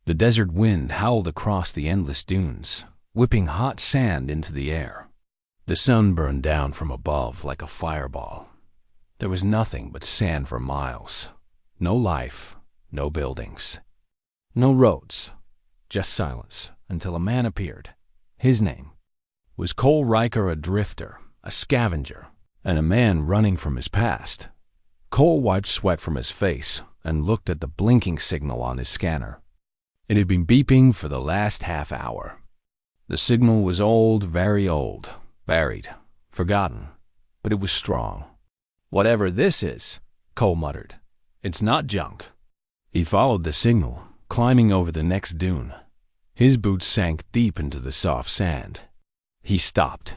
The desert wind howled across the endless dunes, whipping hot sand into the air. The sun burned down from above like a fireball. There was nothing but sand for miles. No life, no buildings, no roads, just silence until a man appeared. His name was Cole Riker, a drifter, a scavenger, and a man running from his past. Cole wiped sweat from his face and looked at the blinking signal on his scanner. It had been beeping for the last half hour. The signal was old, very old, buried, forgotten, but it was strong. "Whatever this is," Cole muttered, "it's not junk." He followed the signal, climbing over the next dune. His boots sank deep into the soft sand. He stopped.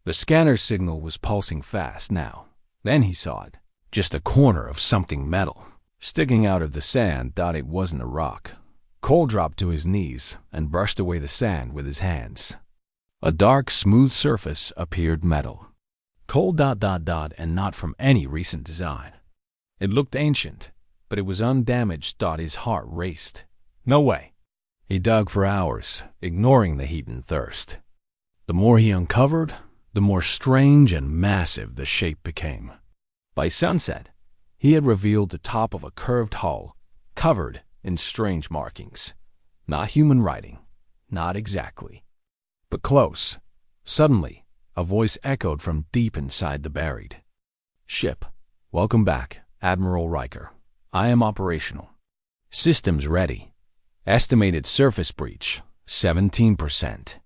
The scanner signal was pulsing fast now. Then he saw it, just a corner of something metal, sticking out of the sand. It wasn't a rock. Cole dropped to his knees and brushed away the sand with his hands. A dark, smooth surface appeared metal. Cole ... and not from any recent design. It looked ancient, but it was undamaged. His heart raced. No way. He dug for hours, ignoring the heat and thirst. The more he uncovered, the more strange and massive the shape became. By sunset, he had revealed the top of a curved hull, covered in strange markings. Not human writing, not exactly, but close. Suddenly, a voice echoed from deep inside the buried ship. "Welcome back, Admiral Riker. I am operational. Systems ready. Estimated surface breach, 17%.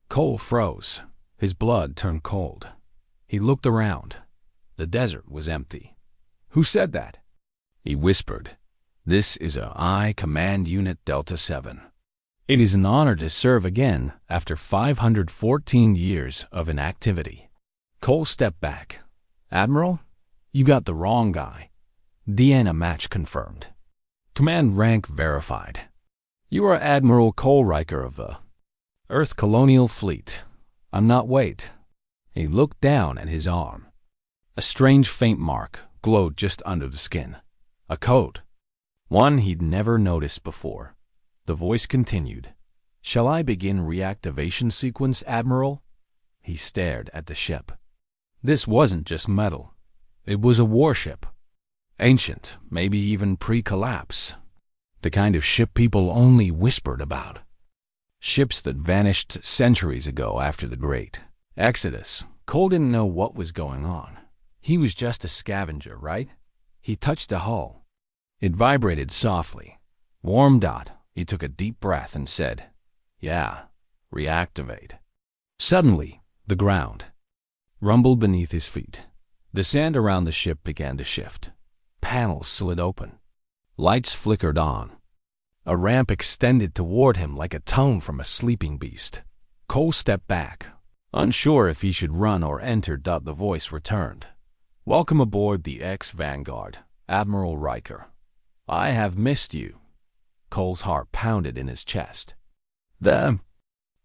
Cole froze. His blood turned cold. He looked around. The desert was empty. "Who said that?" He whispered. "This is a I Command Unit Delta 7. It is an honor to serve again after 514 years of inactivity." Cole stepped back. "Admiral, you got the wrong guy. DNA match confirmed. Command rank verified. You are Admiral Cole Riker of the Earth Colonial Fleet. I'm not Wait." He looked down at his arm. A strange faint mark glowed just under the skin. A code. One he'd never noticed before. The voice continued. "Shall I begin reactivation sequence, Admiral?" He stared at the ship. This wasn't just metal. It was a warship. Ancient, maybe even pre-collapse. The kind of ship people only whispered about. Ships that vanished centuries ago after the Great Exodus. Cole didn't know what was going on. He was just a scavenger, right? He touched the hull. It vibrated softly. Warm. He took a deep breath and said, "Yeah, reactivate." Suddenly, the ground rumbled beneath his feet. The sand around the ship began to shift. Panels slid open. Lights flickered on. A ramp extended toward him like a tongue from a sleeping beast. Cole stepped back, unsure if he should run or enter. The voice returned. "Welcome aboard the Vanguard, Admiral Riker. I have missed you." Cole's heart pounded in his chest. The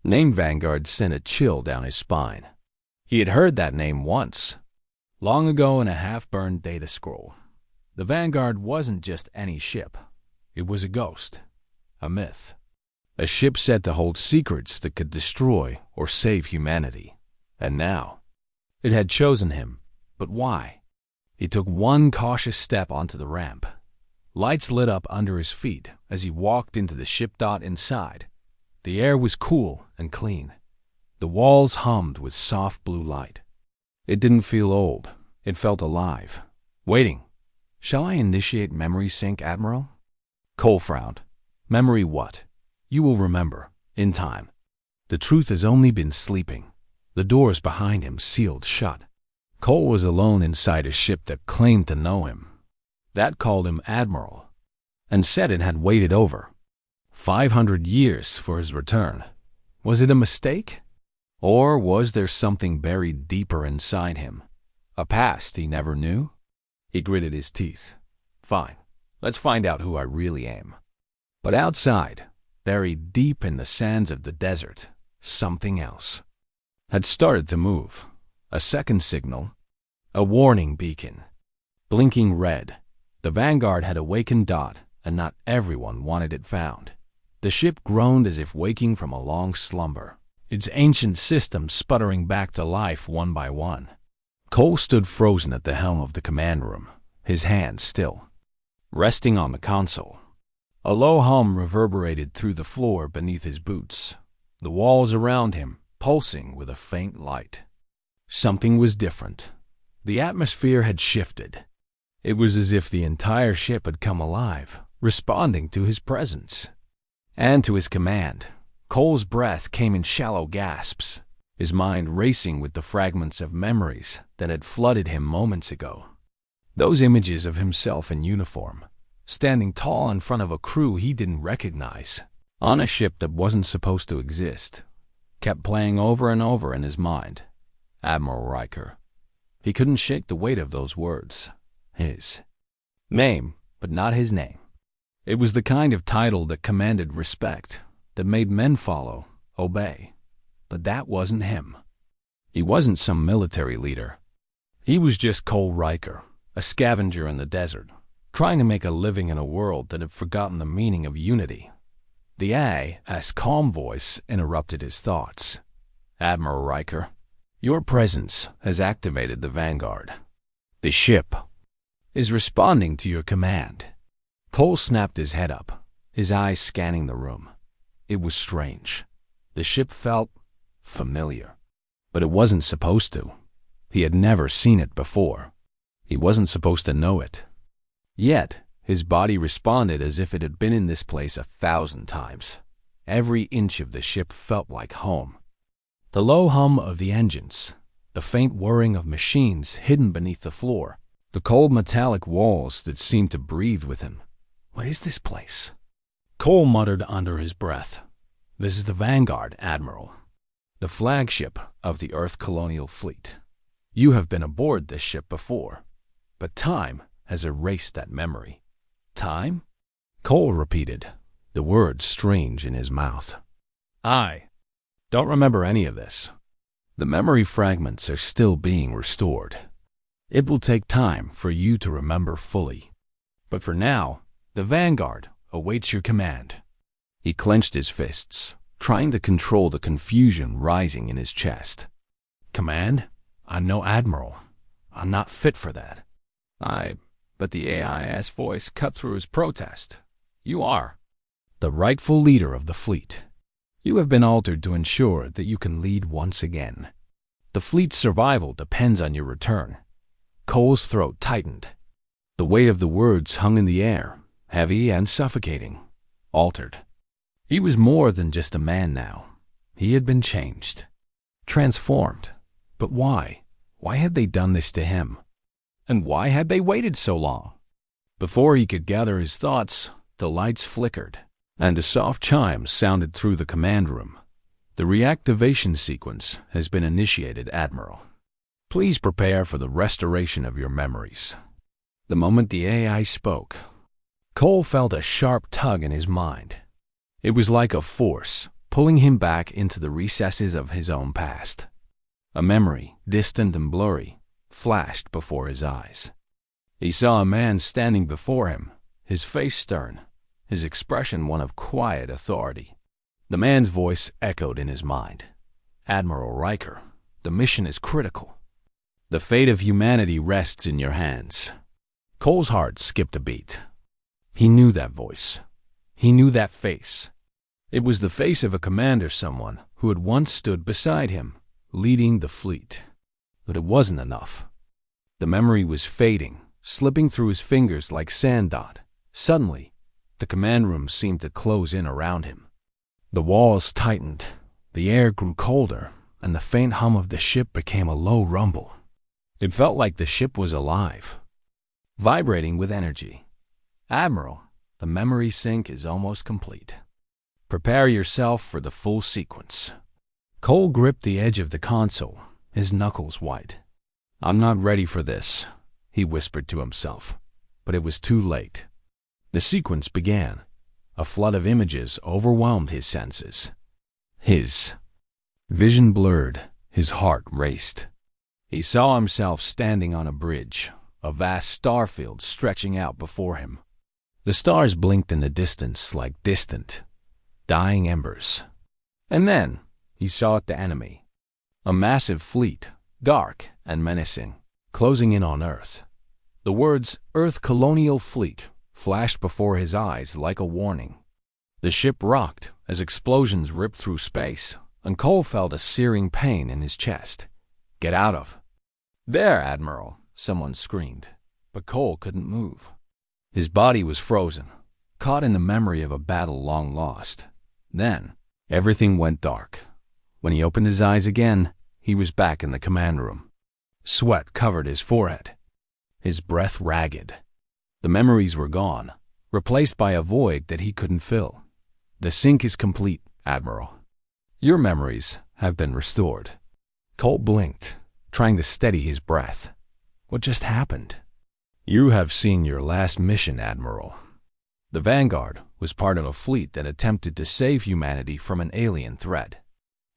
name Vanguard sent a chill down his spine. He had heard that name once, long ago in a half-burned data scroll. The Vanguard wasn't just any ship. It was a ghost, a myth, a ship said to hold secrets that could destroy or save humanity. And now, it had chosen him. But why? He took one cautious step onto the ramp. Lights lit up under his feet as he walked into the ship. Inside, the air was cool and clean. The walls hummed with soft blue light. It didn't feel old. It felt alive, waiting. "Shall I initiate memory sync, Admiral?" Cole frowned. "Memory what?" "You will remember, in time. The truth has only been sleeping." The doors behind him sealed shut. Cole was alone inside a ship that claimed to know him, that called him Admiral, and said it had waited over 500 years for his return. Was it a mistake? Or was there something buried deeper inside him? A past he never knew? He gritted his teeth. "Fine, let's find out who I really am." But outside, buried deep in the sands of the desert, something else had started to move. A second signal, a warning beacon, blinking red. The Vanguard had awakened. And not everyone wanted it found. The ship groaned as if waking from a long slumber, its ancient systems sputtering back to life one by one. Cole stood frozen at the helm of the command room, his hands still, resting on the console. A low hum reverberated through the floor beneath his boots, the walls around him pulsing with a faint light. Something was different. The atmosphere had shifted. It was as if the entire ship had come alive, responding to his presence and to his command. Cole's breath came in shallow gasps, his mind racing with the fragments of memories that had flooded him moments ago. Those images of himself in uniform, standing tall in front of a crew he didn't recognize, on a ship that wasn't supposed to exist, kept playing over and over in his mind. Admiral Riker. He couldn't shake the weight of those words. His name, but not his name. It was the kind of title that commanded respect, that made men follow, obey. But that wasn't him. He wasn't some military leader. He was just Cole Riker, a scavenger in the desert, trying to make a living in a world that had forgotten the meaning of unity. The AI's calm voice interrupted his thoughts. Admiral Riker, your presence has activated the Vanguard. The ship is responding to your command. Cole snapped his head up, his eyes scanning the room. It was strange. The ship felt familiar, but it wasn't supposed to. He had never seen it before. He wasn't supposed to know it. Yet, his body responded as if it had been in this place 1,000 times. Every inch of the ship felt like home. The low hum of the engines, the faint whirring of machines hidden beneath the floor, the cold metallic walls that seemed to breathe with him. What is this place? Cole muttered under his breath. This is the Vanguard, Admiral. The flagship of the Earth colonial fleet. You have been aboard this ship before, but time has erased that memory. Time? Cole repeated, the words strange in his mouth. I don't remember any of this. The memory fragments are still being restored. It will take time for you to remember fully. But for now, the Vanguard awaits your command. He clenched his fists, trying to control the confusion rising in his chest. Command? I'm no admiral. I'm not fit for that. But the AI's voice cut through his protest. You are the rightful leader of the fleet. You have been altered to ensure that you can lead once again. The fleet's survival depends on your return. Cole's throat tightened. The weight of the words hung in the air, heavy and suffocating. Altered. He was more than just a man now. He had been changed. Transformed. But why? Why had they done this to him? And why had they waited so long? Before he could gather his thoughts, the lights flickered, and a soft chime sounded through the command room. The reactivation sequence has been initiated, Admiral. Please prepare for the restoration of your memories. The moment the AI spoke, Cole felt a sharp tug in his mind. It was like a force pulling him back into the recesses of his own past. A memory, distant and blurry, flashed before his eyes. He saw a man standing before him, his face stern, his expression one of quiet authority. The man's voice echoed in his mind. Admiral Riker, the mission is critical. The fate of humanity rests in your hands. Cole's heart skipped a beat. He knew that voice. He knew that face. It was the face of a commander, someone who had once stood beside him, leading the fleet. But it wasn't enough. The memory was fading, slipping through his fingers like sand dot. Suddenly, the command room seemed to close in around him. The walls tightened, the air grew colder, and the faint hum of the ship became a low rumble. It felt like the ship was alive, vibrating with energy. Admiral, the memory sync is almost complete. Prepare yourself for the full sequence. Cole gripped the edge of the console, his knuckles white. I'm not ready for this, he whispered to himself, but it was too late. The sequence began. A flood of images overwhelmed his senses. His vision blurred, his heart raced. He saw himself standing on a bridge, a vast star field stretching out before him. The stars blinked in the distance like distant, dying embers. And then he saw the enemy. A massive fleet, dark and menacing, closing in on Earth. The words Earth Colonial Fleet flashed before his eyes like a warning. The ship rocked as explosions ripped through space, and Cole felt a searing pain in his chest. "Get out of." "There, Admiral," someone screamed, but Cole couldn't move. His body was frozen, caught in the memory of a battle long lost. Then, everything went dark. When he opened his eyes again, he was back in the command room. Sweat covered his forehead, his breath ragged. The memories were gone, replaced by a void that he couldn't fill. "The sync is complete, Admiral. Your memories have been restored." Cole blinked, trying to steady his breath. What just happened? "You have seen your last mission, Admiral." The Vanguard was part of a fleet that attempted to save humanity from an alien threat.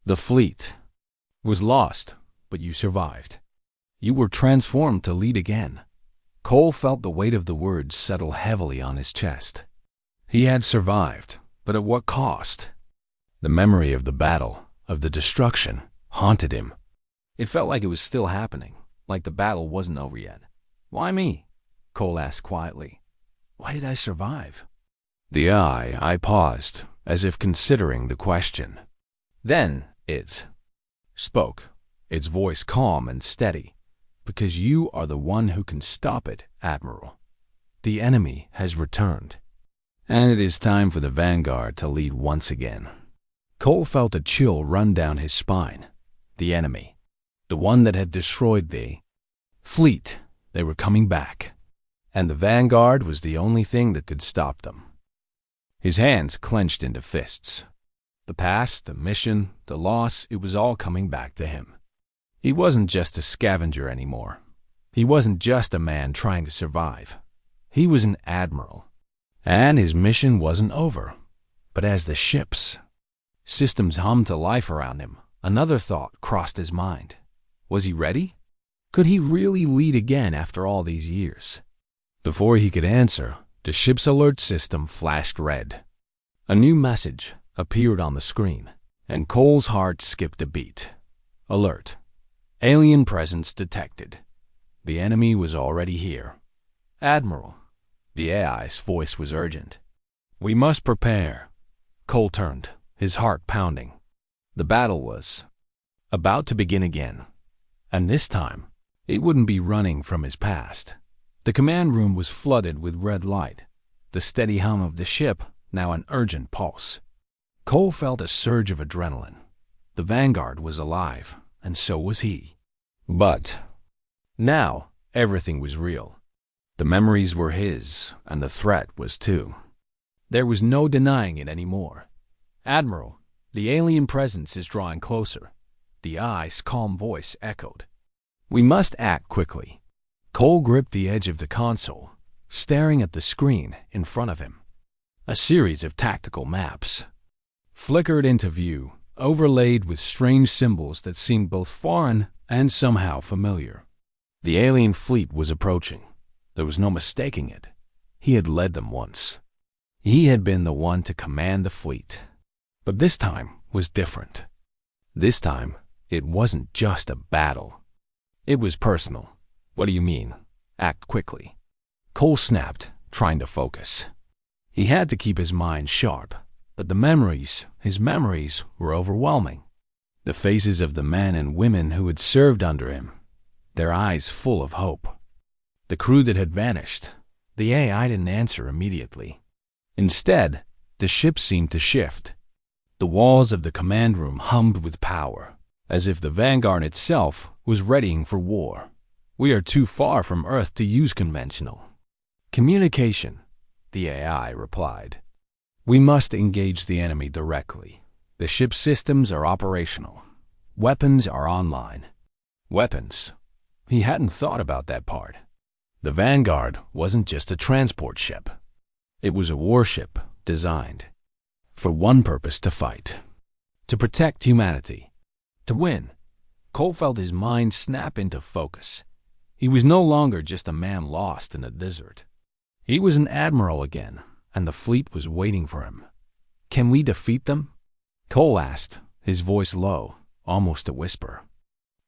The fleet was lost, but you survived. You were transformed to lead again. Cole felt the weight of the words settle heavily on his chest. He had survived, but at what cost? The memory of the battle, of the destruction, haunted him. It felt like it was still happening, like the battle wasn't over yet. "Why me?" Cole asked quietly. "Why did I survive?" I paused, as if considering the question. Then it spoke, its voice calm and steady. "Because you are the one who can stop it, Admiral. The enemy has returned, and it is time for the Vanguard to lead once again." Cole felt a chill run down his spine. The enemy, the one that had destroyed the fleet, they were coming back, and the Vanguard was the only thing that could stop them. His hands clenched into fists. The past, the mission, the loss, it was all coming back to him. He wasn't just a scavenger anymore. He wasn't just a man trying to survive. He was an admiral. And his mission wasn't over. But as the ship's systems hummed to life around him, another thought crossed his mind. Was he ready? Could he really lead again after all these years? Before he could answer, the ship's alert system flashed red. A new message appeared on the screen, and Cole's heart skipped a beat. Alert. Alien presence detected. The enemy was already here. "Admiral." The AI's voice was urgent. "We must prepare." Cole turned, his heart pounding. The battle was about to begin again. And this time, it wouldn't be running from his past. The command room was flooded with red light, the steady hum of the ship now an urgent pulse. Cole felt a surge of adrenaline. The Vanguard was alive, and so was he. But now everything was real. The memories were his, and the threat was too. There was no denying it anymore. "Admiral, the alien presence is drawing closer." The AI's calm voice echoed. "We must act quickly." Cole gripped the edge of the console, staring at the screen in front of him. A series of tactical maps flickered into view, overlaid with strange symbols that seemed both foreign and somehow familiar. The alien fleet was approaching. There was no mistaking it. He had led them once. He had been the one to command the fleet. But this time was different. This time, it wasn't just a battle. It was personal. "What do you mean? Act quickly." Cole snapped, trying to focus. He had to keep his mind sharp, but his memories were overwhelming. The faces of the men and women who had served under him, their eyes full of hope. The crew that had vanished. The AI didn't answer immediately. Instead, the ship seemed to shift. The walls of the command room hummed with power, as if the Vanguard itself was readying for war. "We are too far from Earth to use conventional communication," the AI replied. "We must engage the enemy directly. The ship's systems are operational. Weapons are online." Weapons? He hadn't thought about that part. The Vanguard wasn't just a transport ship. It was a warship designed for one purpose: to fight, to protect humanity, to win. Cole felt his mind snap into focus. He was no longer just a man lost in a desert. He was an admiral again, and the fleet was waiting for him. Can we defeat them? Cole asked, his voice low, almost a whisper.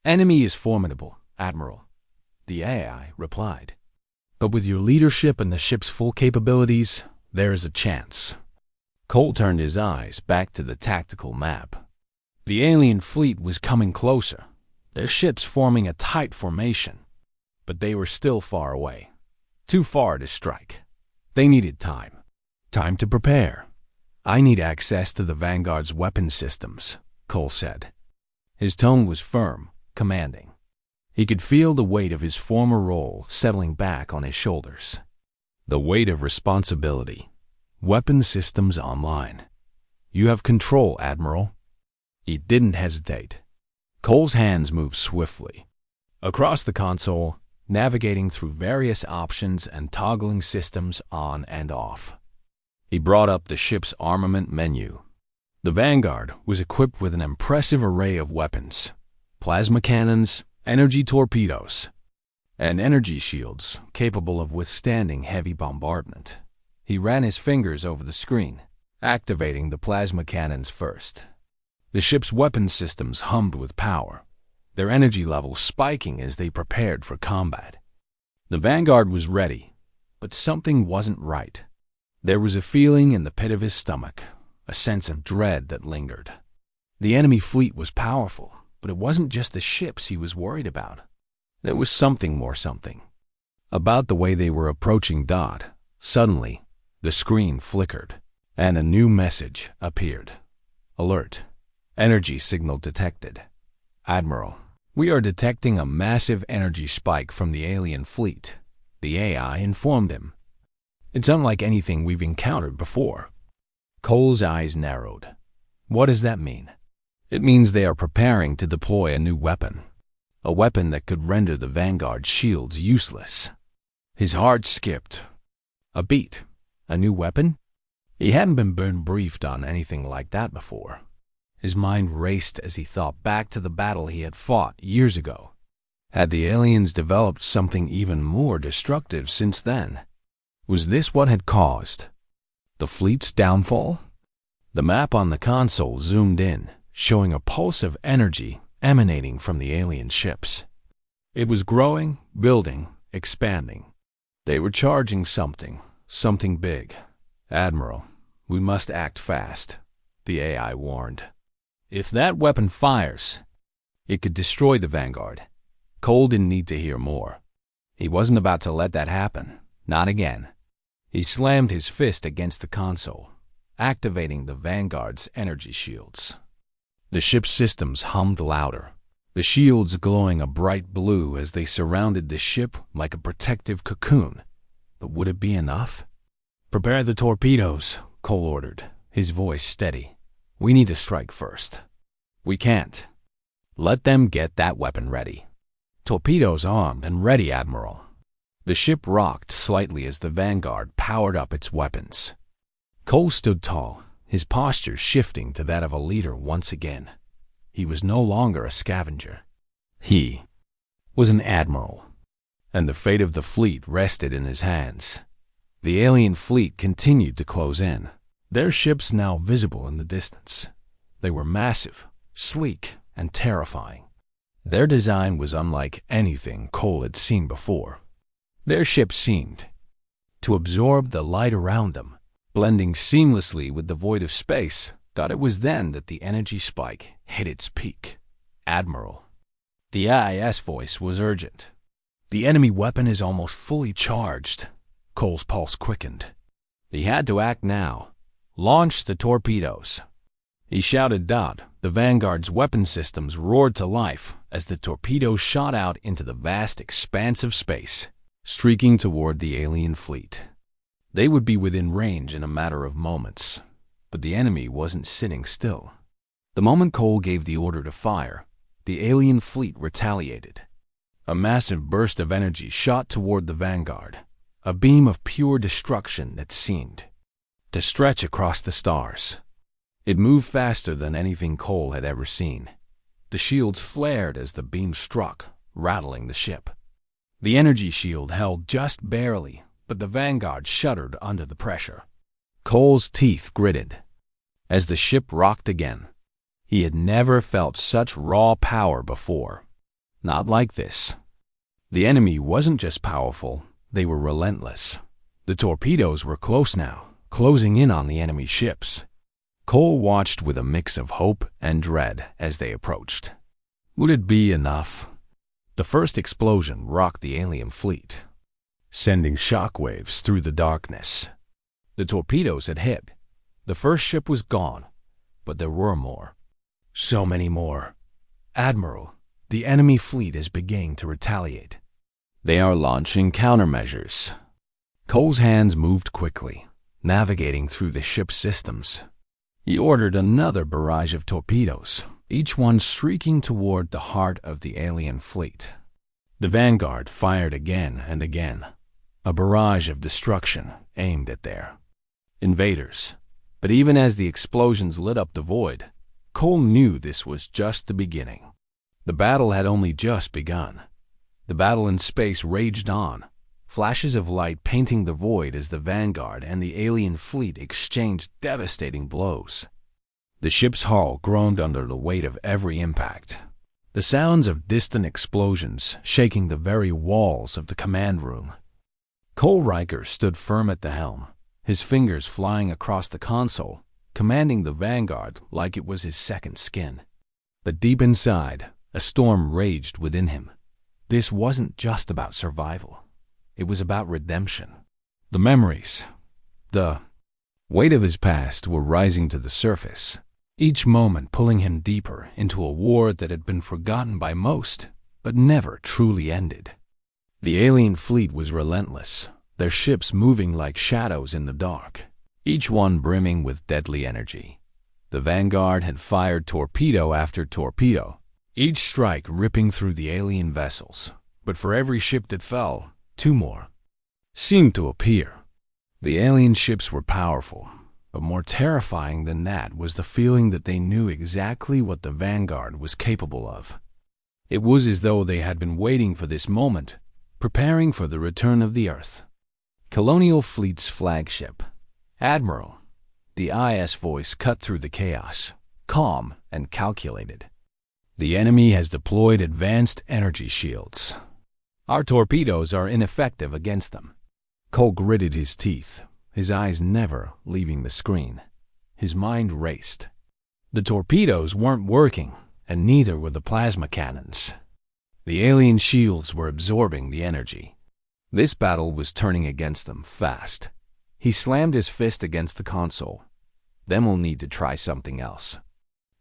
Enemy is formidable, Admiral, the AI replied. But with your leadership and the ship's full capabilities, there is a chance. Cole turned his eyes back to the tactical map. The alien fleet was coming closer, their ships forming a tight formation. But they were still far away, too far to strike. They needed time. Time to prepare. I need access to the Vanguard's weapon systems, Cole said. His tone was firm, commanding. He could feel the weight of his former role settling back on his shoulders. The weight of responsibility. Weapon systems online. You have control, Admiral. He didn't hesitate. Cole's hands moved swiftly. Across the console, navigating through various options and toggling systems on and off. He brought up the ship's armament menu. The Vanguard was equipped with an impressive array of weapons. Plasma cannons, energy torpedoes, and energy shields capable of withstanding heavy bombardment. He ran his fingers over the screen, activating the plasma cannons first. The ship's weapon systems hummed with power, their energy levels spiking as they prepared for combat. The Vanguard was ready, but something wasn't right. There was a feeling in the pit of his stomach, a sense of dread that lingered. The enemy fleet was powerful, but it wasn't just the ships he was worried about. There was something more about the way they were approaching Dot. Suddenly, the screen flickered, and a new message appeared. Alert. Energy signal detected. Admiral, we are detecting a massive energy spike from the alien fleet, the AI informed him. It's unlike anything we've encountered before. Cole's eyes narrowed. What does that mean? It means they are preparing to deploy a new weapon. A weapon that could render the Vanguard's shields useless. His heart skipped a beat. A new weapon? He hadn't been briefed on anything like that before. His mind raced as he thought back to the battle he had fought years ago. Had the aliens developed something even more destructive since then? Was this what had caused the fleet's downfall? The map on the console zoomed in, showing a pulse of energy emanating from the alien ships. It was growing, building, expanding. They were charging something big. Admiral, we must act fast, the AI warned. If that weapon fires, it could destroy the Vanguard. Cole didn't need to hear more. He wasn't about to let that happen, not again. He slammed his fist against the console, activating the Vanguard's energy shields. The ship's systems hummed louder, the shields glowing a bright blue as they surrounded the ship like a protective cocoon. But would it be enough? Prepare the torpedoes, Cole ordered, his voice steady. We need to strike first. We can't. Let them get that weapon ready. Torpedoes armed and ready, Admiral. The ship rocked slightly as the Vanguard powered up its weapons. Cole stood tall, his posture shifting to that of a leader once again. He was no longer a scavenger. He was an admiral, and the fate of the fleet rested in his hands. The alien fleet continued to close in, their ships now visible in the distance. They were massive, sleek, and terrifying. Their design was unlike anything Cole had seen before. Their ship seemed to absorb the light around them, blending seamlessly with the void of space. It was then that the energy spike hit its peak. Admiral. The AIS voice was urgent. The enemy weapon is almost fully charged. Cole's pulse quickened. He had to act now. Launch the torpedoes. He shouted. The Vanguard's weapon systems roared to life as the torpedoes shot out into the vast expanse of space, streaking toward the alien fleet. They would be within range in a matter of moments, but the enemy wasn't sitting still. The moment Cole gave the order to fire, the alien fleet retaliated. A massive burst of energy shot toward the Vanguard, a beam of pure destruction that seemed to stretch across the stars. It moved faster than anything Cole had ever seen. The shields flared as the beam struck, rattling the ship. The energy shield held just barely, but the Vanguard shuddered under the pressure. Cole's teeth gritted. as the ship rocked again. He had never felt such raw power before. Not like this. The enemy wasn't just powerful, they were relentless. The torpedoes were close now, closing in on the enemy ships. Cole watched with a mix of hope and dread as they approached. Would it be enough? The first explosion rocked the alien fleet, sending shockwaves through the darkness. The torpedoes had hit. The first ship was gone, but there were more. So many more. Admiral, the enemy fleet is beginning to retaliate. They are launching countermeasures. Cole's hands moved quickly, navigating through the ship's systems. He ordered another barrage of torpedoes, each one streaking toward the heart of the alien fleet. The Vanguard fired again and again, a barrage of destruction aimed at their invaders. But even as the explosions lit up the void, Cole knew this was just the beginning. The battle had only just begun. The battle in space raged on, flashes of light painting the void as the Vanguard and the alien fleet exchanged devastating blows. The ship's hull groaned under the weight of every impact, the sounds of distant explosions shaking the very walls of the command room. Cole Riker stood firm at the helm, his fingers flying across the console, commanding the Vanguard like it was his second skin. But deep inside, a storm raged within him. This wasn't just about survival. It was about redemption. The memories, the weight of his past were rising to the surface, each moment pulling him deeper into a war that had been forgotten by most, but never truly ended. The alien fleet was relentless, their ships moving like shadows in the dark, each one brimming with deadly energy. The Vanguard had fired torpedo after torpedo, each strike ripping through the alien vessels. But for every ship that fell, two more seemed to appear. The alien ships were powerful, but more terrifying than that was the feeling that they knew exactly what the Vanguard was capable of. It was as though they had been waiting for this moment, preparing for the return of the Earth. Colonial Fleet's flagship, Admiral. The IS voice cut through the chaos, calm and calculated. The enemy has deployed advanced energy shields. Our torpedoes are ineffective against them. Cole gritted his teeth, his eyes never leaving the screen. His mind raced. The torpedoes weren't working, and neither were the plasma cannons. The alien shields were absorbing the energy. This battle was turning against them fast. He slammed his fist against the console. Then we'll need to try something else.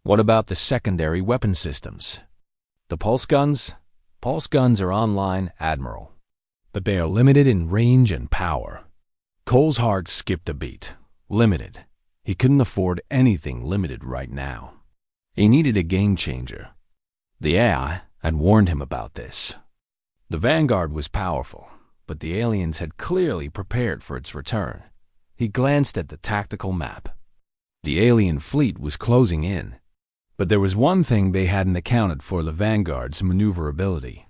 What about the secondary weapon systems? The pulse guns? Pulse guns are online, Admiral, but they are limited in range and power. Cole's heart skipped a beat. Limited. He couldn't afford anything limited right now. He needed a game changer. The AI had warned him about this. The Vanguard was powerful, but the aliens had clearly prepared for its return. He glanced at the tactical map. The alien fleet was closing in. But there was one thing they hadn't accounted for: the Vanguard's maneuverability.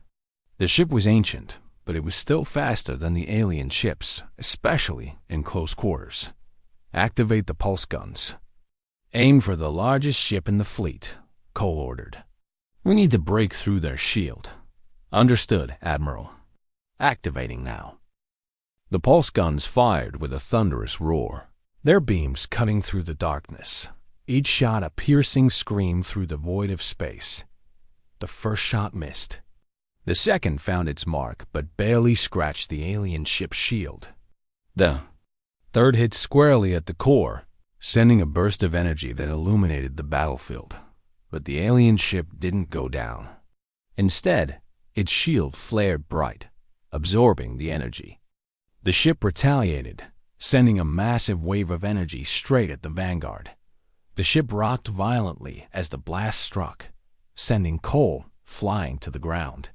The ship was ancient, but it was still faster than the alien ships, especially in close quarters. Activate the pulse guns. Aim for the largest ship in the fleet, Cole ordered. We need to break through their shield. Understood, Admiral. Activating now. The pulse guns fired with a thunderous roar, their beams cutting through the darkness. Each shot a piercing scream through the void of space. The first shot missed. The second found its mark, but barely scratched the alien ship's shield. The third hit squarely at the core, sending a burst of energy that illuminated the battlefield. But the alien ship didn't go down. Instead, its shield flared bright, absorbing the energy. The ship retaliated, sending a massive wave of energy straight at the Vanguard. The ship rocked violently as the blast struck, sending Cole flying to the ground.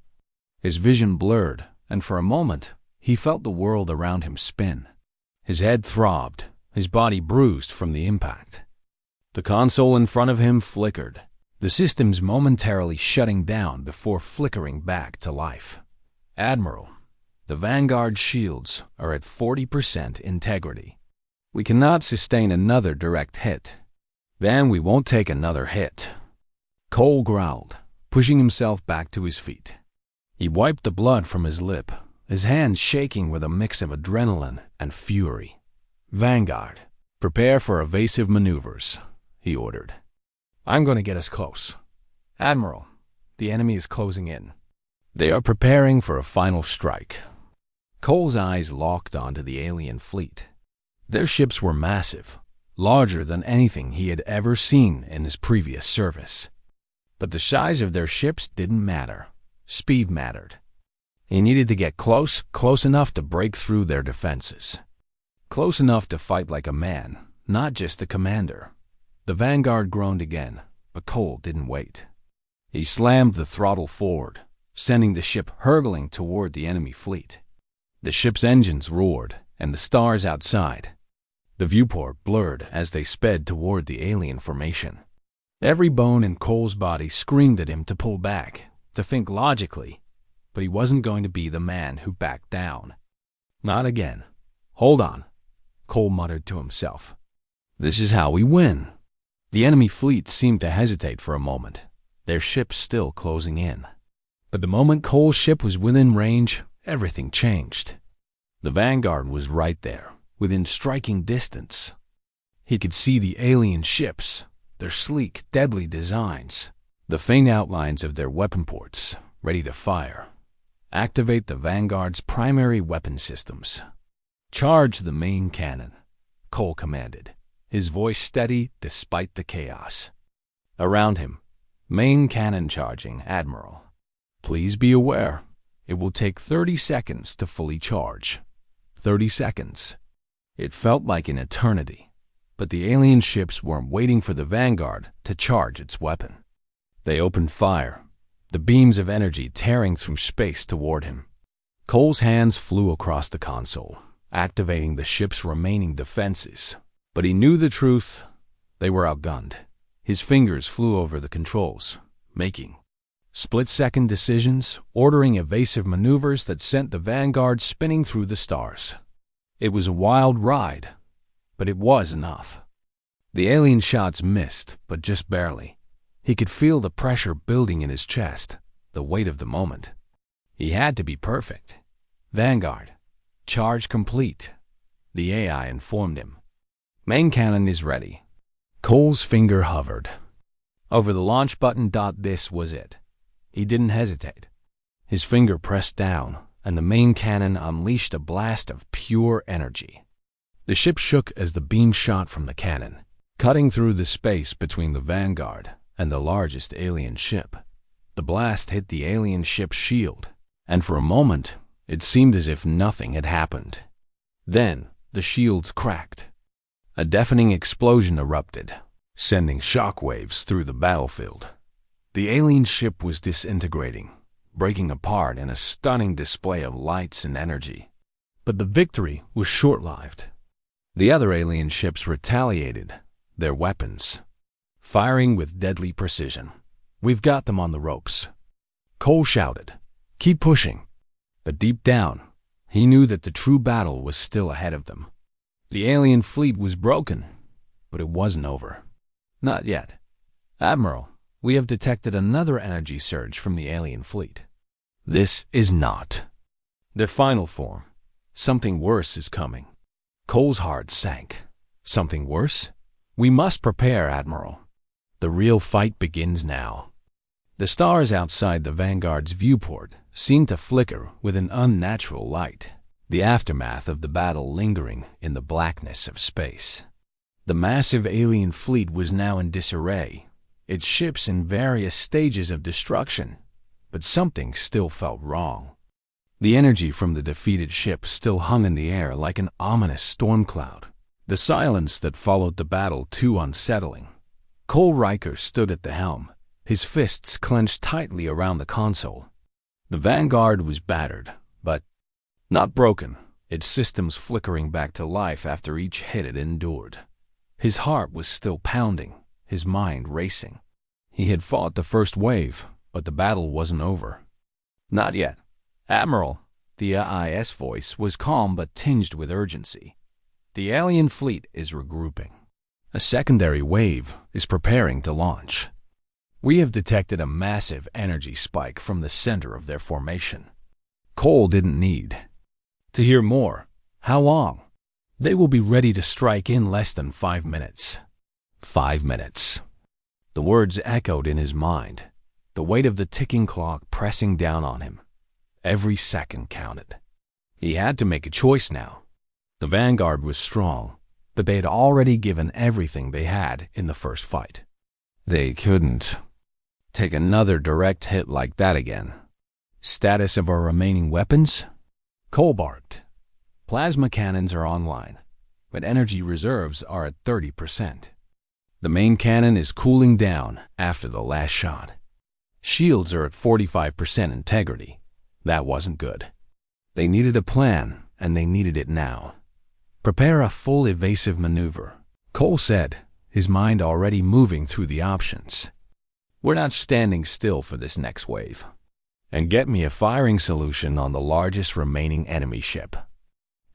His vision blurred, and for a moment, he felt the world around him spin. His head throbbed, his body bruised from the impact. The console in front of him flickered, the systems momentarily shutting down before flickering back to life. Admiral, the Vanguard shields are at 40% integrity. We cannot sustain another direct hit. Then we won't take another hit. Cole growled, pushing himself back to his feet. He wiped the blood from his lip, his hands shaking with a mix of adrenaline and fury. Vanguard, prepare for evasive maneuvers, he ordered. I'm going to get us close. Admiral, the enemy is closing in. They are preparing for a final strike. Cole's eyes locked onto the alien fleet. Their ships were massive, larger than anything he had ever seen in his previous service. But the size of their ships didn't matter. Speed mattered. He needed to get close enough to break through their defenses. Close enough to fight like a man, not just the commander. The Vanguard groaned again, but Cole didn't wait. He slammed the throttle forward, sending the ship hurtling toward the enemy fleet. The ship's engines roared, and the stars outside. The viewport blurred as they sped toward the alien formation. Every bone in Cole's body screamed at him to pull back, to think logically, but he wasn't going to be the man who backed down. Not again. Hold on, Cole muttered to himself. This is how we win. The enemy fleet seemed to hesitate for a moment, their ships still closing in. But the moment Cole's ship was within range, everything changed. The Vanguard was right there, within striking distance. He could see the alien ships, their sleek, deadly designs, the faint outlines of their weapon ports, ready to fire. Activate the Vanguard's primary weapon systems. Charge the main cannon, Cole commanded, his voice steady despite the chaos. Around him, main cannon charging, Admiral. Please be aware, it will take 30 seconds to fully charge. 30 seconds. It felt like an eternity. But the alien ships weren't waiting for the Vanguard to charge its weapon. They opened fire, the beams of energy tearing through space toward him. Cole's hands flew across the console, activating the ship's remaining defenses. But he knew the truth. They were outgunned. His fingers flew over the controls, making split-second decisions, ordering evasive maneuvers that sent the Vanguard spinning through the stars. It was a wild ride, but it was enough. The alien shots missed, but just barely. He could feel the pressure building in his chest, the weight of the moment. He had to be perfect. Vanguard, charge complete, the AI informed him. Main cannon is ready. Cole's finger hovered over the launch button. This was it. He didn't hesitate. His finger pressed down, and the main cannon unleashed a blast of pure energy. The ship shook as the beam shot from the cannon, cutting through the space between the Vanguard and the largest alien ship. The blast hit the alien ship's shield, and for a moment, it seemed as if nothing had happened. Then, the shields cracked. A deafening explosion erupted, sending shockwaves through the battlefield. The alien ship was disintegrating, breaking apart in a stunning display of lights and energy. But the victory was short-lived. The other alien ships retaliated, their weapons, firing with deadly precision. We've got them on the ropes. Cole shouted, keep pushing. But deep down, he knew that the true battle was still ahead of them. The alien fleet was broken, but it wasn't over. Not yet. Admiral, we have detected another energy surge from the alien fleet. This is not their final form. Something worse is coming. Cole's heart sank. Something worse? We must prepare, Admiral. The real fight begins now. The stars outside the Vanguard's viewport seemed to flicker with an unnatural light, the aftermath of the battle lingering in the blackness of space. The massive alien fleet was now in disarray, its ships in various stages of destruction, but something still felt wrong. The energy from the defeated ship still hung in the air like an ominous storm cloud, the silence that followed the battle too unsettling. Cole Riker stood at the helm, his fists clenched tightly around the console. The Vanguard was battered, but not broken, its systems flickering back to life after each hit it endured. His heart was still pounding, his mind racing. He had fought the first wave, but the battle wasn't over. Not yet. Admiral, the AIS voice was calm but tinged with urgency. The alien fleet is regrouping. A secondary wave is preparing to launch. We have detected a massive energy spike from the center of their formation. Cole didn't need to hear more. How long? They will be ready to strike in less than 5 minutes. 5 minutes. The words echoed in his mind, the weight of the ticking clock pressing down on him. Every second counted. He had to make a choice now. The vanguard was strong, but they had already given everything they had in the first fight. They couldn't take another direct hit like that again. Status of our remaining weapons? Cole barked. Plasma cannons are online, but energy reserves are at 30%. The main cannon is cooling down after the last shot. Shields are at 45% integrity. That wasn't good. They needed a plan, and they needed it now. Prepare a full evasive maneuver, Cole said, his mind already moving through the options. We're not standing still for this next wave. And get me a firing solution on the largest remaining enemy ship.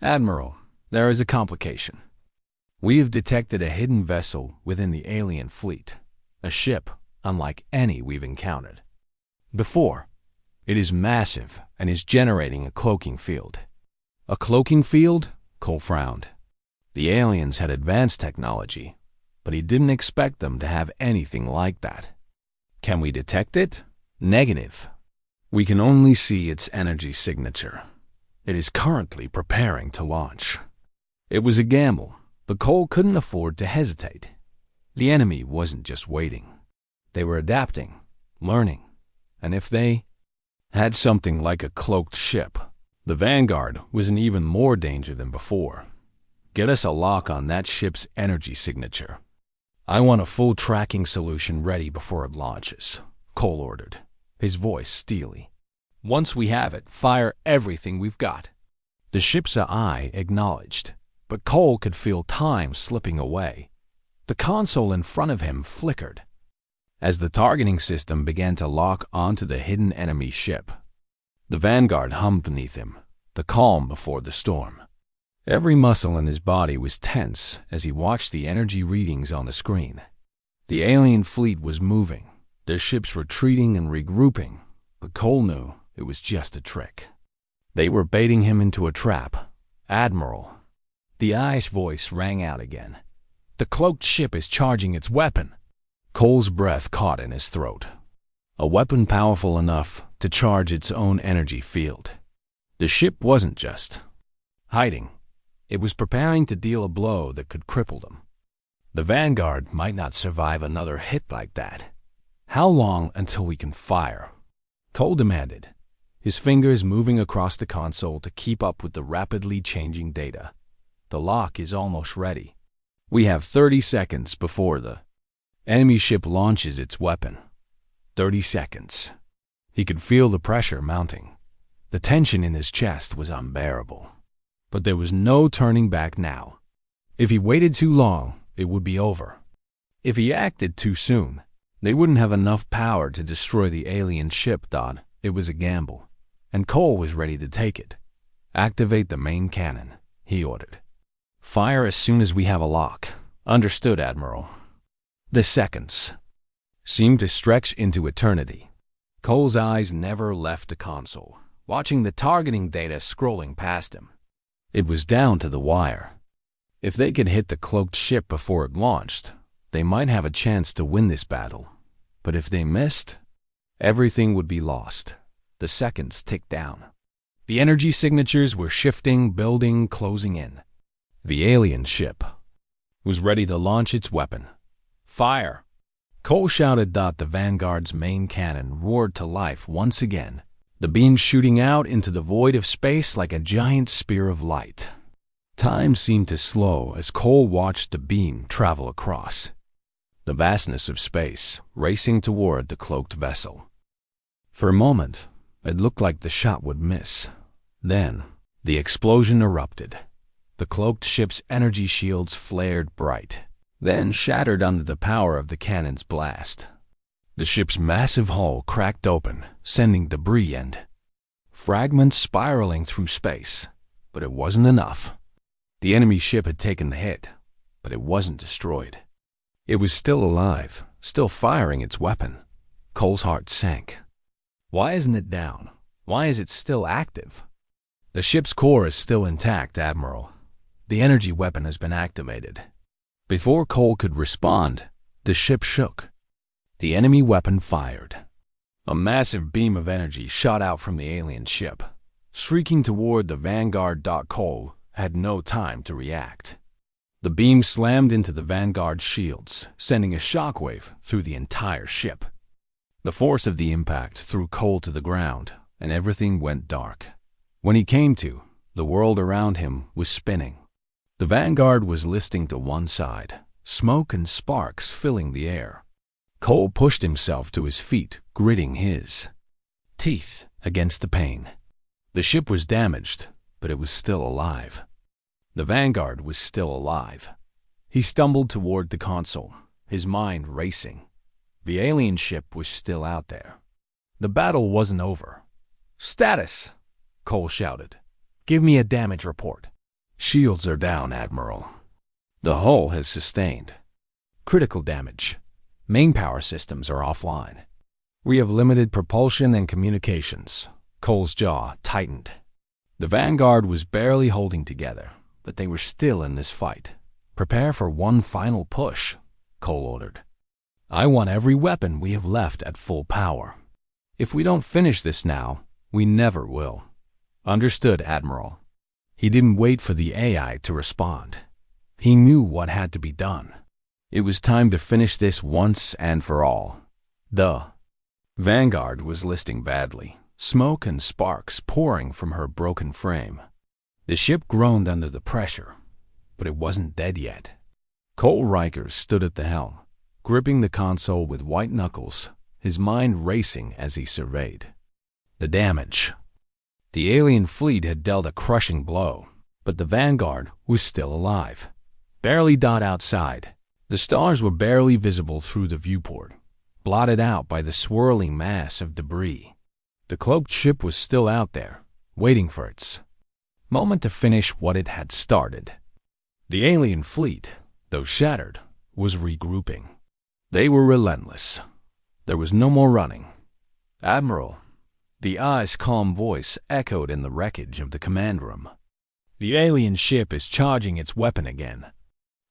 Admiral, there is a complication. We have detected a hidden vessel within the alien fleet, a ship unlike any we've encountered before. It is massive and is generating a cloaking field. A cloaking field? Cole frowned. The aliens had advanced technology, but he didn't expect them to have anything like that. Can we detect it? Negative. We can only see its energy signature. It is currently preparing to launch. It was a gamble, but Cole couldn't afford to hesitate. The enemy wasn't just waiting. They were adapting, learning, and if they had something like a cloaked ship, the vanguard was in even more danger than before. Get us a lock on that ship's energy signature. I want a full tracking solution ready before it launches, Cole ordered, his voice steely. Once we have it, fire everything we've got. The ship's eye acknowledged, but Cole could feel time slipping away. The console in front of him flickered as the targeting system began to lock onto the hidden enemy ship. The vanguard hummed beneath him, the calm before the storm. Every muscle in his body was tense as he watched the energy readings on the screen. The alien fleet was moving, their ships retreating and regrouping, but Cole knew it was just a trick. They were baiting him into a trap. Admiral. The eye's voice rang out again. The cloaked ship is charging its weapon. Cole's breath caught in his throat. A weapon powerful enough to charge its own energy field. The ship wasn't just hiding. It was preparing to deal a blow that could cripple them. The vanguard might not survive another hit like that. How long until we can fire? Cole demanded, his fingers moving across the console to keep up with the rapidly changing data. The lock is almost ready. We have 30 seconds before the enemy ship launches its weapon. 30 seconds. He could feel the pressure mounting. The tension in his chest was unbearable. But there was no turning back now. If he waited too long, it would be over. If he acted too soon, they wouldn't have enough power to destroy the alien ship. It was a gamble, and Cole was ready to take it. Activate the main cannon, he ordered. Fire as soon as we have a lock. Understood, Admiral. The seconds seemed to stretch into eternity. Cole's eyes never left the console, watching the targeting data scrolling past him. It was down to the wire. If they could hit the cloaked ship before it launched, they might have a chance to win this battle. But if they missed, everything would be lost. The seconds ticked down. The energy signatures were shifting, building, closing in. The alien ship was ready to launch its weapon. Fire! Cole shouted. The vanguard's main cannon roared to life once again, the beam shooting out into the void of space like a giant spear of light. Time seemed to slow as Cole watched the beam travel across the vastness of space, racing toward the cloaked vessel. For a moment, it looked like the shot would miss. Then, the explosion erupted. The cloaked ship's energy shields flared bright, then shattered under the power of the cannon's blast. The ship's massive hull cracked open, sending debris and fragments spiraling through space. But it wasn't enough. The enemy ship had taken the hit, but it wasn't destroyed. It was still alive, still firing its weapon. Cole's heart sank. Why isn't it down? Why is it still active? The ship's core is still intact, Admiral. The energy weapon has been activated. Before Cole could respond, the ship shook. The enemy weapon fired. A massive beam of energy shot out from the alien ship, streaking toward the Vanguard. Cole had no time to react. The beam slammed into the Vanguard's shields, sending a shockwave through the entire ship. The force of the impact threw Cole to the ground, and everything went dark. When he came to, the world around him was spinning. The Vanguard was listing to one side, smoke and sparks filling the air. Cole pushed himself to his feet, gritting his teeth against the pain. The ship was damaged, but it was still alive. The Vanguard was still alive. He stumbled toward the console, his mind racing. The alien ship was still out there. The battle wasn't over. "Status!" Cole shouted. "Give me a damage report." "Shields are down, Admiral. The hull has sustained critical damage. Main power systems are offline. We have limited propulsion and communications." Cole's jaw tightened. The Vanguard was barely holding together, but they were still in this fight. "Prepare for one final push," Cole ordered. "I want every weapon we have left at full power. If we don't finish this now, we never will." "Understood, Admiral." He didn't wait for the AI to respond. He knew what had to be done. It was time to finish this once and for all. The Vanguard was listing badly, smoke and sparks pouring from her broken frame. The ship groaned under the pressure, but it wasn't dead yet. Cole Riker stood at the helm, gripping the console with white knuckles, his mind racing as he surveyed the damage. The alien fleet had dealt a crushing blow, but the Vanguard was still alive. Barely outside. The stars were barely visible through the viewport, blotted out by the swirling mass of debris. The cloaked ship was still out there, waiting for its moment to finish what it had started. The alien fleet, though shattered, was regrouping. They were relentless. There was no more running. "Admiral," the ice calm voice echoed in the wreckage of the command room. "The alien ship is charging its weapon again.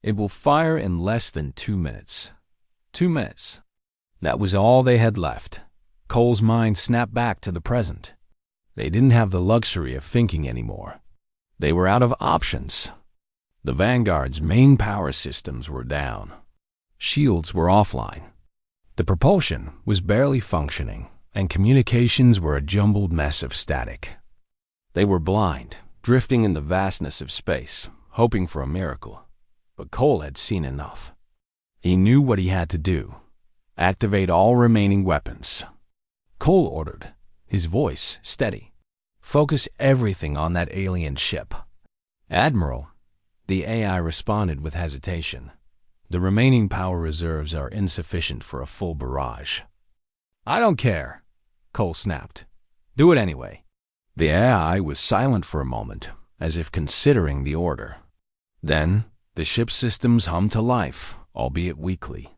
It will fire in less than 2 minutes." 2 minutes. That was all they had left. Cole's mind snapped back to the present. They didn't have the luxury of thinking anymore. They were out of options. The Vanguard's main power systems were down. Shields were offline. The propulsion was barely functioning, and communications were a jumbled mess of static. They were blind, drifting in the vastness of space, hoping for a miracle. But Cole had seen enough. He knew what he had to do. Activate all remaining weapons. Cole ordered, his voice steady. "Focus everything on that alien ship." "Admiral," the AI responded with hesitation. "The remaining power reserves are insufficient for a full barrage." "I don't care," Cole snapped. "Do it anyway." The AI was silent for a moment, as if considering the order. Then, the ship's systems hummed to life, albeit weakly.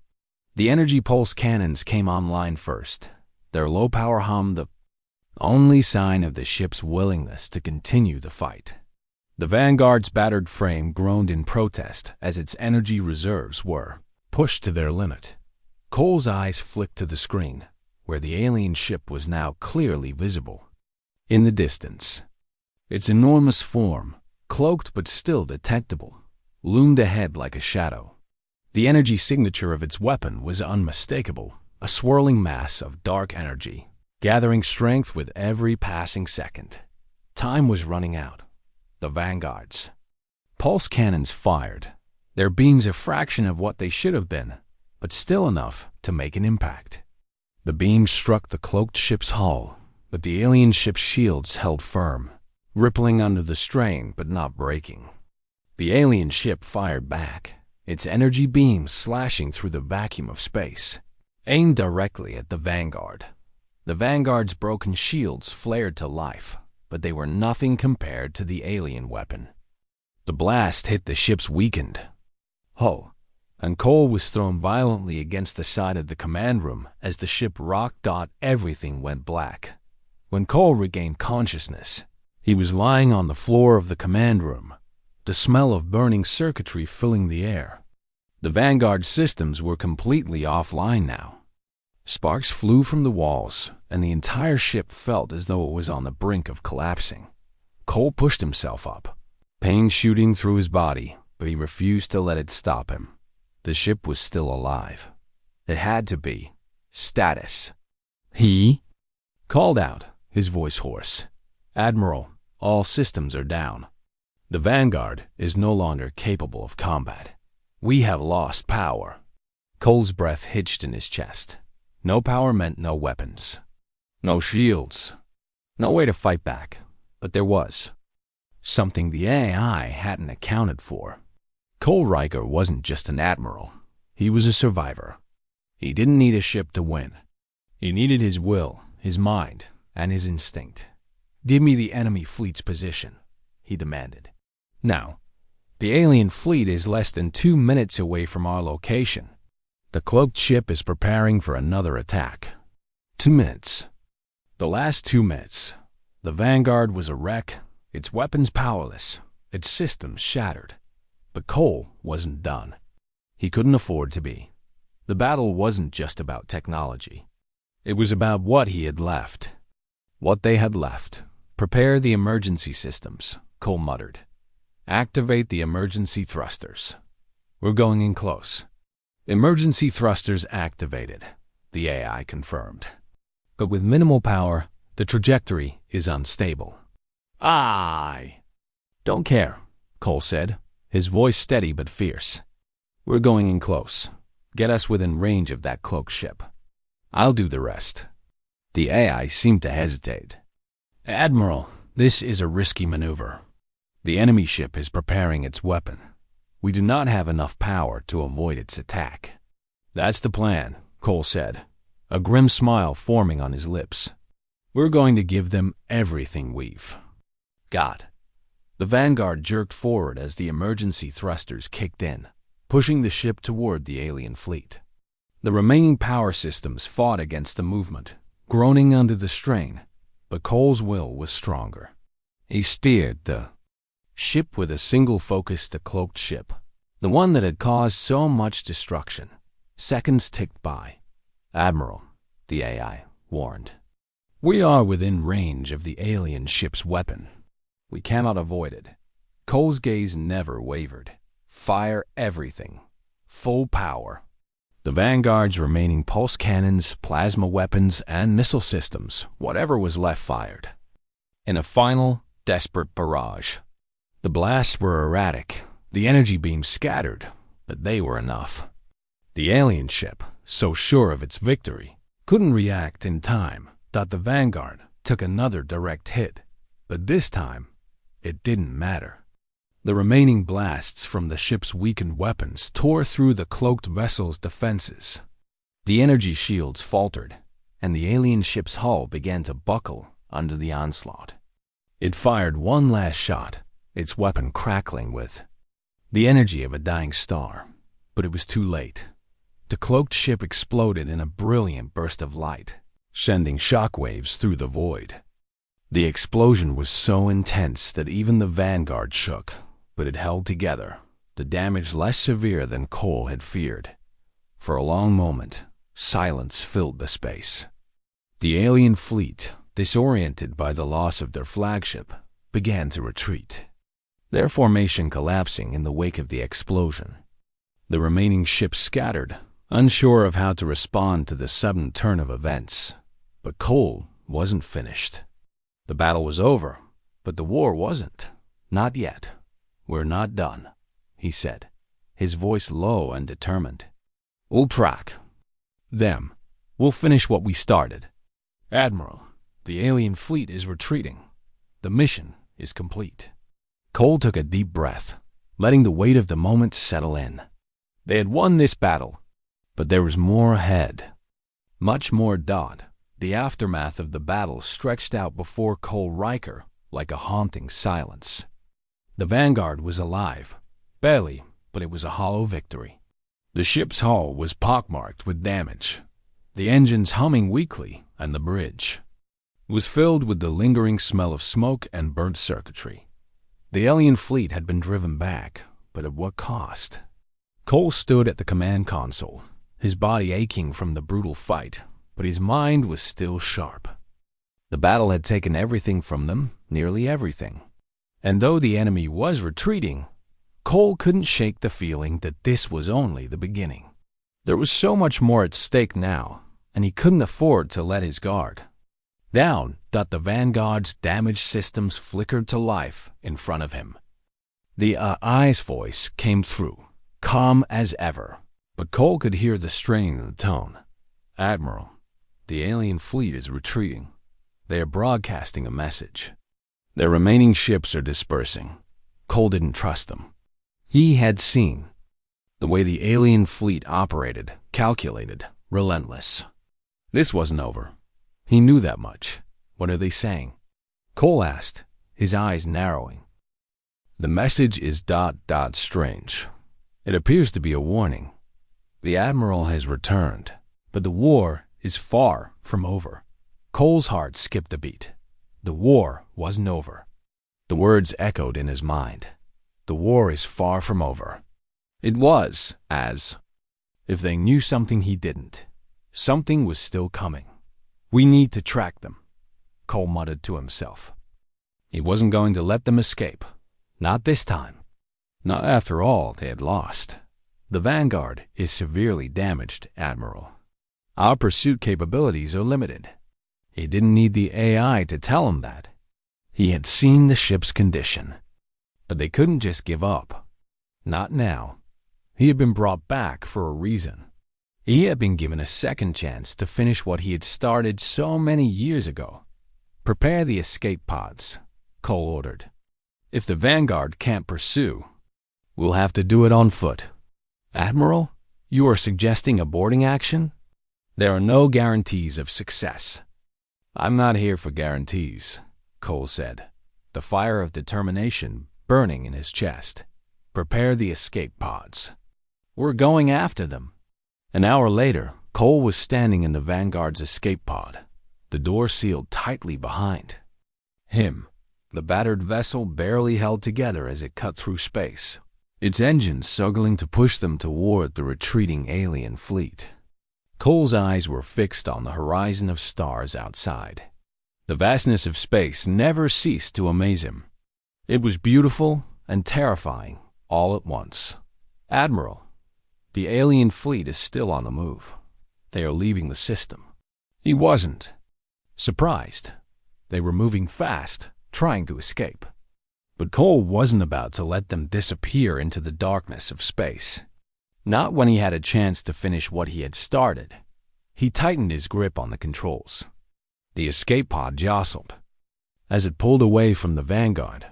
The energy pulse cannons came online first, their low-power hum the only sign of the ship's willingness to continue the fight. The Vanguard's battered frame groaned in protest as its energy reserves were pushed to their limit. Cole's eyes flicked to the screen, where the alien ship was now clearly visible. In the distance, its enormous form, cloaked but still detectable, loomed ahead like a shadow. The energy signature of its weapon was unmistakable, a swirling mass of dark energy, gathering strength with every passing second. Time was running out. The Vanguards' pulse cannons fired, their beams a fraction of what they should have been, but still enough to make an impact. The beams struck the cloaked ship's hull, but the alien ship's shields held firm, rippling under the strain but not breaking. The alien ship fired back, its energy beams slashing through the vacuum of space, aimed directly at the Vanguard. The Vanguard's broken shields flared to life, but they were nothing compared to the alien weapon. The blast hit the ship's weakened hull, and Cole was thrown violently against the side of the command room as the ship rocked. Everything went black. When Cole regained consciousness, he was lying on the floor of the command room, the smell of burning circuitry filling the air. The Vanguard systems were completely offline now. Sparks flew from the walls, and the entire ship felt as though it was on the brink of collapsing. Cole pushed himself up, pain shooting through his body, but he refused to let it stop him. The ship was still alive. It had to be. Status. He called out, his voice hoarse. Admiral, all systems are down. The Vanguard is no longer capable of combat. We have lost power. Cole's breath hitched in his chest. No power meant no weapons. No shields. No way to fight back. But there was. Something the AI hadn't accounted for. Cole Riker wasn't just an admiral. He was a survivor. He didn't need a ship to win. He needed his will, his mind, and his instinct. Give me the enemy fleet's position, he demanded. Now, the alien fleet is less than 2 minutes away from our location. The cloaked ship is preparing for another attack. 2 minutes. The last 2 minutes. The Vanguard was a wreck, its weapons powerless, its systems shattered. But Cole wasn't done. He couldn't afford to be. The battle wasn't just about technology. It was about what he had left. What they had left. Prepare the emergency systems, Cole muttered. Activate the emergency thrusters. We're going in close. Emergency thrusters activated, the AI confirmed. But with minimal power, the trajectory is unstable. I don't care, Cole said, his voice steady but fierce. We're going in close. Get us within range of that cloaked ship. I'll do the rest. The AI seemed to hesitate. Admiral, this is a risky maneuver. The enemy ship is preparing its weapon. We do not have enough power to avoid its attack. That's the plan, Cole said, a grim smile forming on his lips. We're going to give them everything we've got. The Vanguard jerked forward as the emergency thrusters kicked in, pushing the ship toward the alien fleet. The remaining power systems fought against the movement, groaning under the strain, but Cole's will was stronger. He steered the ship with a single focus, the cloaked ship, the one that had caused so much destruction. Seconds ticked by. Admiral, the AI warned. We are within range of the alien ship's weapon. We cannot avoid it. Cole's gaze never wavered. Fire everything. Full power. The Vanguard's remaining pulse cannons, plasma weapons, and missile systems, whatever was left, fired. In a final, desperate barrage. The blasts were erratic, the energy beams scattered, but they were enough. The alien ship, so sure of its victory, couldn't react in time. The Vanguard took another direct hit, but this time, it didn't matter. The remaining blasts from the ship's weakened weapons tore through the cloaked vessel's defenses. The energy shields faltered, and the alien ship's hull began to buckle under the onslaught. It fired one last shot, its weapon crackling with the energy of a dying star, but it was too late. The cloaked ship exploded in a brilliant burst of light, sending shockwaves through the void. The explosion was so intense that even the Vanguard shook, but it held together, the damage less severe than Cole had feared. For a long moment, silence filled the space. The alien fleet, disoriented by the loss of their flagship, began to retreat, their formation collapsing in the wake of the explosion. The remaining ships scattered, unsure of how to respond to the sudden turn of events. But Cole wasn't finished. The battle was over, but the war wasn't. Not yet. We're not done, he said, his voice low and determined. We'll track them. We'll finish what we started. Admiral, the alien fleet is retreating. The mission is complete. Cole took a deep breath, letting the weight of the moment settle in. They had won this battle, but there was more ahead. Much more. The aftermath of the battle stretched out before Cole Riker like a haunting silence. The Vanguard was alive. Barely, but it was a hollow victory. The ship's hull was pockmarked with damage, the engines humming weakly, and the bridge was filled with the lingering smell of smoke and burnt circuitry. The alien fleet had been driven back, but at what cost? Cole stood at the command console, his body aching from the brutal fight, but his mind was still sharp. The battle had taken everything from them, nearly everything. And though the enemy was retreating, Cole couldn't shake the feeling that this was only the beginning. There was so much more at stake now, and he couldn't afford to let his guard down. The Vanguard's damaged systems flickered to life in front of him. The AI's voice came through, calm as ever, but Cole could hear the strain in the tone. "Admiral, the alien fleet is retreating. They are broadcasting a message. Their remaining ships are dispersing." Cole didn't trust them. He had seen the way the alien fleet operated, calculated, relentless. This wasn't over. He knew that much. "What are they saying?" Cole asked, his eyes narrowing. "The message is ... strange. It appears to be a warning. The Admiral has returned, but the war is far from over." Cole's heart skipped a beat. The war wasn't over. The words echoed in his mind. The war is far from over. It was as if they knew something he didn't. Something was still coming. "We need to track them," Cole muttered to himself. He wasn't going to let them escape. Not this time. Not after all they had lost. "The Vanguard is severely damaged, Admiral. Our pursuit capabilities are limited." He didn't need the AI to tell him that. He had seen the ship's condition. But they couldn't just give up. Not now. He had been brought back for a reason. He had been given a second chance to finish what he had started so many years ago. "Prepare the escape pods," Cole ordered. "If the Vanguard can't pursue, we'll have to do it on foot." "Admiral, you are suggesting a boarding action?" "There are no guarantees of success." "I'm not here for guarantees," Cole said, the fire of determination burning in his chest. "Prepare the escape pods. We're going after them." An hour later, Cole was standing in the Vanguard's escape pod, the door sealed tightly behind him. The battered vessel barely held together as it cut through space, its engines struggling to push them toward the retreating alien fleet. Cole's eyes were fixed on the horizon of stars outside. The vastness of space never ceased to amaze him. It was beautiful and terrifying all at once. "Admiral, the alien fleet is still on the move. They are leaving the system." He wasn't surprised. They were moving fast, trying to escape. But Cole wasn't about to let them disappear into the darkness of space. Not when he had a chance to finish what he had started. He tightened his grip on the controls. The escape pod jostled as it pulled away from the Vanguard,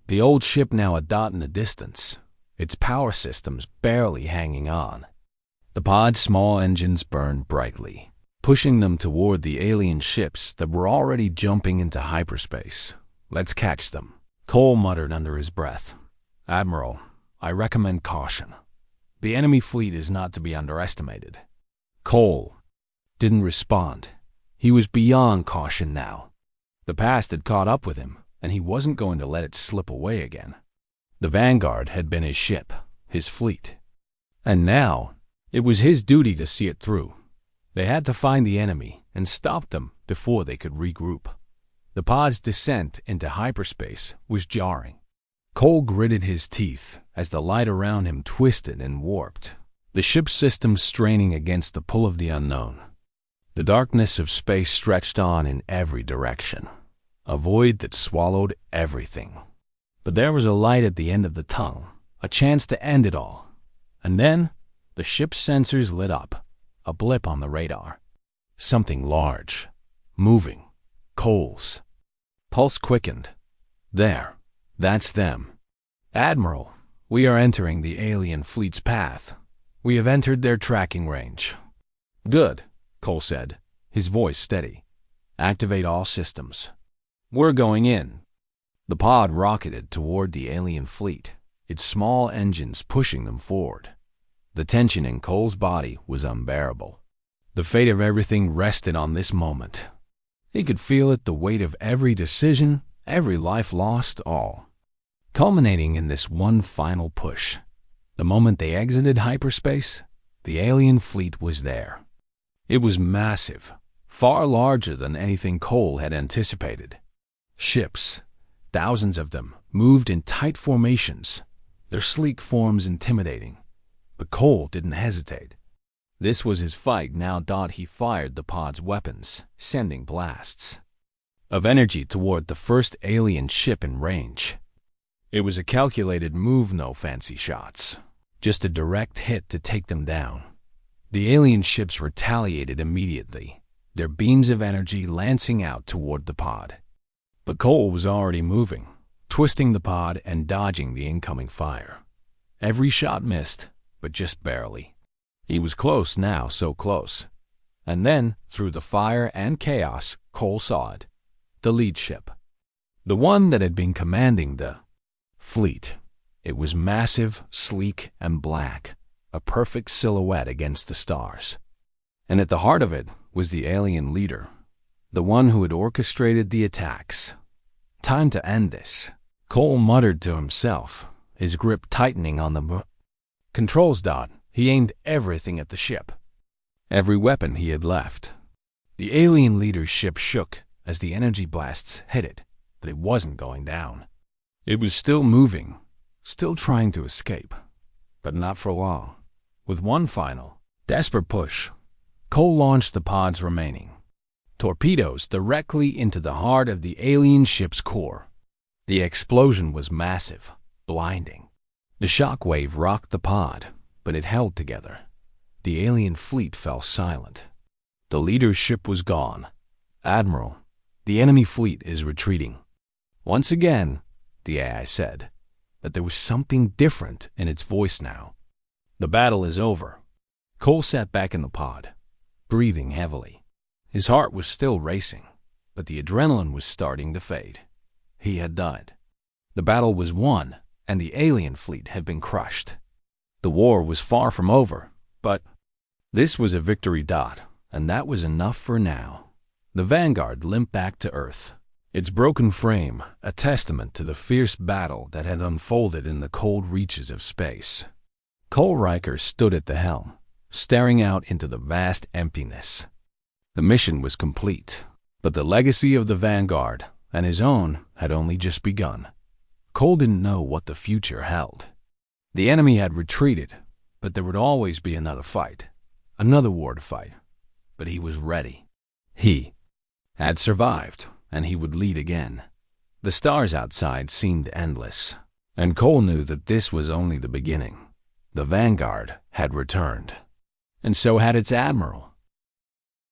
the old ship now a dot in the distance, its power systems barely hanging on. The pod's small engines burned brightly, pushing them toward the alien ships that were already jumping into hyperspace. "Let's catch them," Cole muttered under his breath. "Admiral, I recommend caution. The enemy fleet is not to be underestimated." Cole didn't respond. He was beyond caution now. The past had caught up with him, and he wasn't going to let it slip away again. The Vanguard had been his ship, his fleet. And now, it was his duty to see it through. They had to find the enemy and stop them before they could regroup. The pod's descent into hyperspace was jarring. Cole gritted his teeth as the light around him twisted and warped, the ship's systems straining against the pull of the unknown. The darkness of space stretched on in every direction, a void that swallowed everything. But there was a light at the end of the tunnel, a chance to end it all. And then, the ship's sensors lit up, a blip on the radar. Something large, moving. Cole's pulse quickened. "There, that's them." "Admiral, we are entering the alien fleet's path. We have entered their tracking range." "Good," Cole said, his voice steady. "Activate all systems. We're going in." The pod rocketed toward the alien fleet, its small engines pushing them forward. The tension in Cole's body was unbearable. The fate of everything rested on this moment. He could feel it, the weight of every decision, every life lost, all. Culminating in this one final push. The moment they exited hyperspace, the alien fleet was there. It was massive, far larger than anything Cole had anticipated. Ships, thousands of them, moved in tight formations, their sleek forms intimidating. But Cole didn't hesitate. This was his fight now. He fired the pod's weapons, sending blasts of energy toward the first alien ship in range. It was a calculated move, no fancy shots, just a direct hit to take them down. The alien ships retaliated immediately, their beams of energy lancing out toward the pod. But Cole was already moving, twisting the pod and dodging the incoming fire. Every shot missed, but just barely. He was close now, so close. And then, through the fire and chaos, Cole saw it. The lead ship. The one that had been commanding the fleet. It was massive, sleek, and black, a perfect silhouette against the stars. And at the heart of it was the alien leader, the one who had orchestrated the attacks. Time to end this, Cole muttered to himself, his grip tightening on the controls. He aimed everything at the ship, every weapon he had left. The alien leader's ship shook as the energy blasts hit it, but it wasn't going down. It was still moving, still trying to escape, but not for long. With one final, desperate push, Cole launched the pod's remaining torpedoes directly into the heart of the alien ship's core. The explosion was massive, blinding. The shockwave rocked the pod, but it held together. The alien fleet fell silent. The leader's ship was gone. Admiral, the enemy fleet is retreating. Once again, the AI said, but there was something different in its voice now. The battle is over. Cole sat back in the pod, breathing heavily. His heart was still racing, but the adrenaline was starting to fade. He had died. The battle was won, and the alien fleet had been crushed. The war was far from over, but this was a victory. And that was enough for now. The Vanguard limped back to Earth, its broken frame a testament to the fierce battle that had unfolded in the cold reaches of space. Cole Riker stood at the helm, staring out into the vast emptiness. The mission was complete, but the legacy of the Vanguard and his own had only just begun. Cole didn't know what the future held. The enemy had retreated, but there would always be another fight, another war to fight. But he was ready. He had survived, and he would lead again. The stars outside seemed endless, and Cole knew that this was only the beginning. The Vanguard had returned, and so had its admiral.